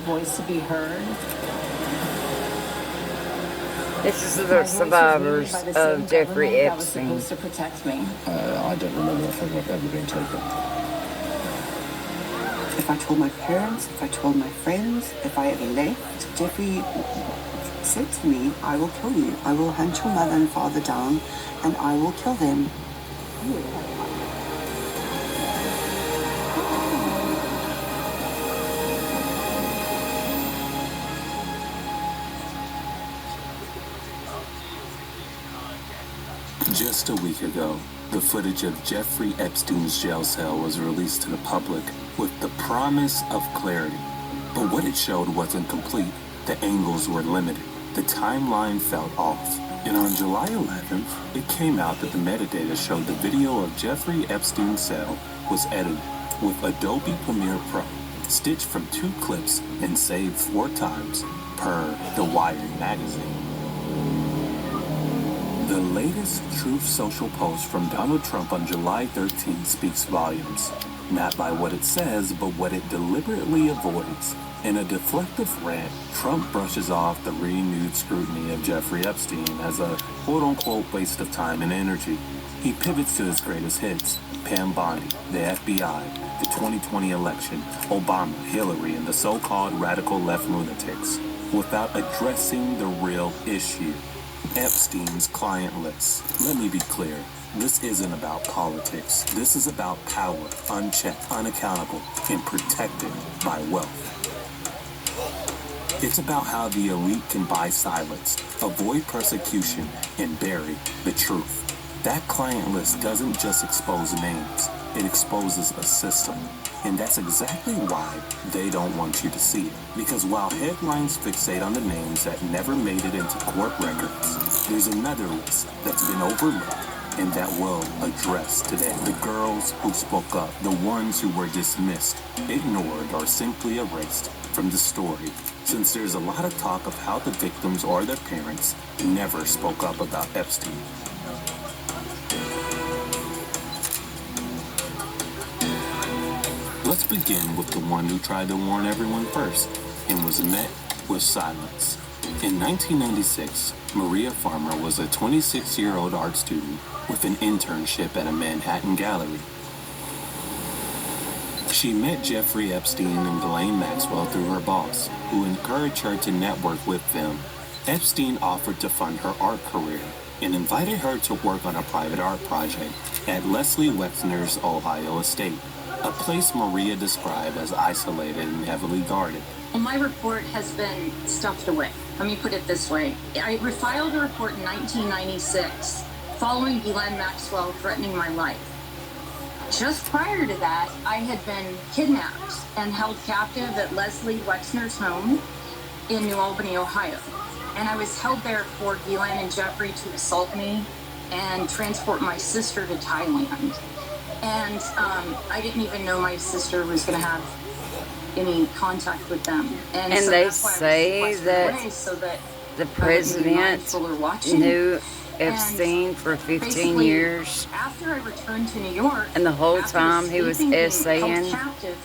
voice to be heard. This is the survivors of Jeffrey Epstein. That was supposed to protect me. I don't remember a thing I've ever been taken. If I told my parents, if I told my friends, if I ever left, Jeffrey said to me, I will kill you. I will hunt your mother and father down, and I will kill them. Just a week ago, the footage of Jeffrey Epstein's jail cell was released to the public with the promise of clarity. But what it showed wasn't complete. The angles were limited. The timeline felt off. And on July 11th, it came out that the metadata showed the video of Jeffrey Epstein's cell was edited with Adobe Premiere Pro, stitched from 2 clips and saved 4 times per The Wired magazine. The latest Truth Social post from Donald Trump on July 13th speaks volumes, not by what it says, but what it deliberately avoids. In a deflective rant, Trump brushes off the renewed scrutiny of Jeffrey Epstein as a quote-unquote waste of time and energy. He pivots to his greatest hits: Pam Bondi, the FBI, the 2020 election, Obama, Hillary, and the so-called radical left lunatics, without addressing the real issue: Epstein's client list. Let me be clear. This isn't about politics. This is about power, unchecked, unaccountable, and protected by wealth. It's about how the elite can buy silence, avoid persecution, and bury the truth. That client list doesn't just expose names. It exposes a system. And that's exactly why they don't want you to see it. Because while headlines fixate on the names that never made it into court records, there's another list that's been overlooked and that we'll address today. The girls who spoke up, the ones who were dismissed, ignored, or simply erased from the story. Since there's a lot of talk of how the victims or their parents never spoke up about Epstein. Let's begin with the one who tried to warn everyone first and was met with silence. In 1996, Maria Farmer was a 26-year-old art student with an internship at a Manhattan gallery. She met Jeffrey Epstein and Ghislaine Maxwell through her boss, who encouraged her to network with them. Epstein offered to fund her art career and invited her to work on a private art project at Leslie Wexner's Ohio estate, a place Maria described as isolated and heavily guarded. Well, my report has been stuffed away. Let me put it this way. I refiled a report in 1996 following Ghislaine Maxwell threatening my life. Just prior to that, I had been kidnapped and held captive at Leslie Wexner's home in New Albany, Ohio. And I was held there for Ghislaine and Jeffrey to assault me and transport my sister to Thailand. And I didn't even know my sister was going to have any contact with them. And so they that's why say that, so that the president knew Epstein for 15 years. After I returned to New York, and the whole time he was essaying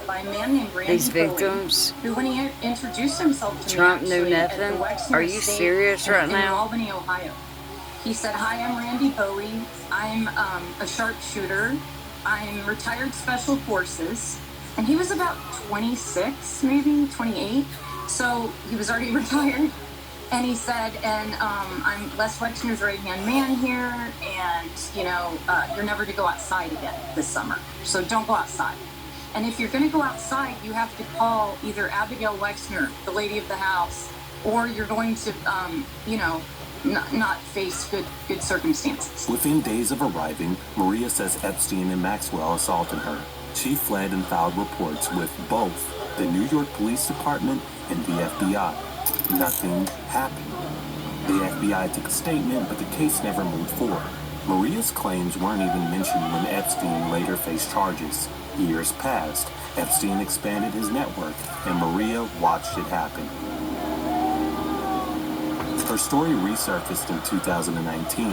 by a man named these victims, who, when he introduced himself to Trump me, knew nothing. Are you serious right in now? Albany, Ohio. He said, "Hi, I'm Randy Bowie. I'm a sharpshooter. I'm retired Special Forces." And he was about 26, maybe 28. So he was already retired. And he said, I'm Les Wexner's right-hand man here, and, you're never to go outside again this summer. So don't go outside. And if you're going to go outside, you have to call either Abigail Wexner, the lady of the house, or you're going to, not face good circumstances. Within days of arriving, Maria says Epstein and Maxwell assaulted her. She fled and filed reports with both the New York Police Department and the FBI. Nothing happened. The FBI took a statement, but the case never moved forward. Maria's claims weren't even mentioned when Epstein later faced charges. Years passed. Epstein expanded his network, and Maria watched it happen. Her story resurfaced in 2019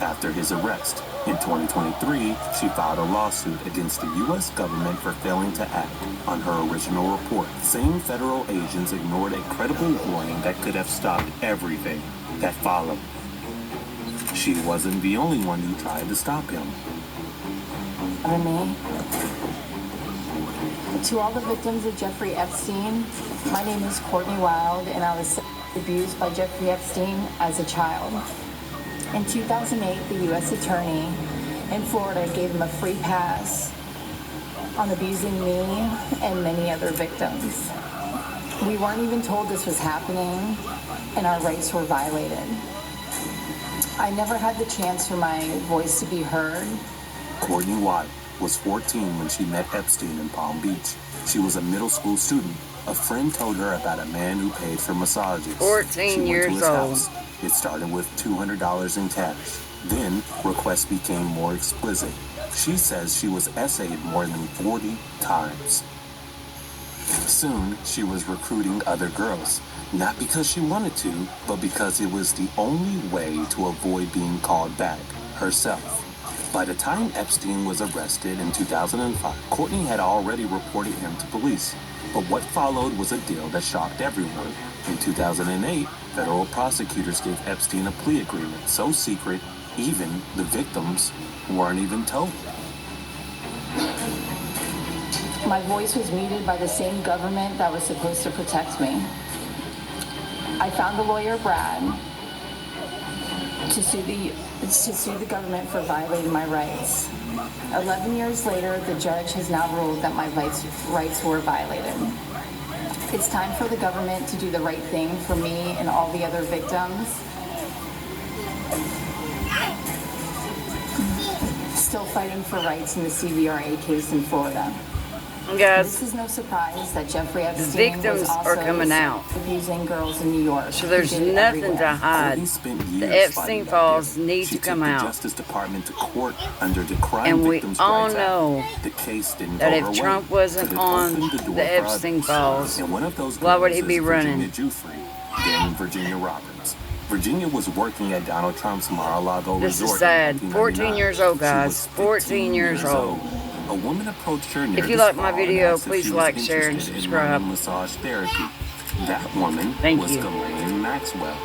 after his arrest. In 2023, she filed a lawsuit against the U.S. government for failing to act on her original report, saying federal agents ignored a credible warning that could have stopped everything that followed. She wasn't the only one who tried to stop him. Me. To all the victims of Jeffrey Epstein, my name is Courtney Wild, and I was abused by Jeffrey Epstein as a child. In 2008, the U.S. Attorney in Florida gave him a free pass on abusing me and many other victims. We weren't even told this was happening, and our rights were violated. I never had the chance for my voice to be heard. Courtney Wild was 14 when she met Epstein in Palm Beach. She was a middle school student. A friend told her about a man who paid for massages. 14 years old. It started with $200 in cash. Then, requests became more explicit. She says she was essayed more than 40 times. Soon, she was recruiting other girls. Not because she wanted to, but because it was the only way to avoid being called back herself. By the time Epstein was arrested in 2005, Courtney had already reported him to police. But what followed was a deal that shocked everyone. In 2008, federal prosecutors gave Epstein a plea agreement so secret, even the victims weren't even told. My voice was muted by the same government that was supposed to protect me. I found the lawyer, Brad, to sue the government for violating my rights. 11 years later, the judge has now ruled that my rights were violated. It's time for the government to do the right thing for me and all the other victims. Still fighting for rights in the CVRA case in Florida. Guys, this is no surprise that Jeffrey Epstein the victims was also are coming out. abusing girls in New York. So there's nothing to hide. The Epstein files need to come out. Justice Department to court under the Crime And we Victims' all Rights know Act. The case didn't that go if her way, Trump wasn't but it on opened the door the for Epstein others. files, And one of those why would he girls be is running? Virginia Giuffre, then Virginia Roberts. Virginia was working at Donald Trump's Mar-a-Lago This resort is sad. in 14 years old, guys. She was 14 years old. A woman approached her near If you this like my fall and video, asked if please she was like, share, and interested in subscribe. learning massage therapy. That woman Thank was you. Ghislaine Maxwell.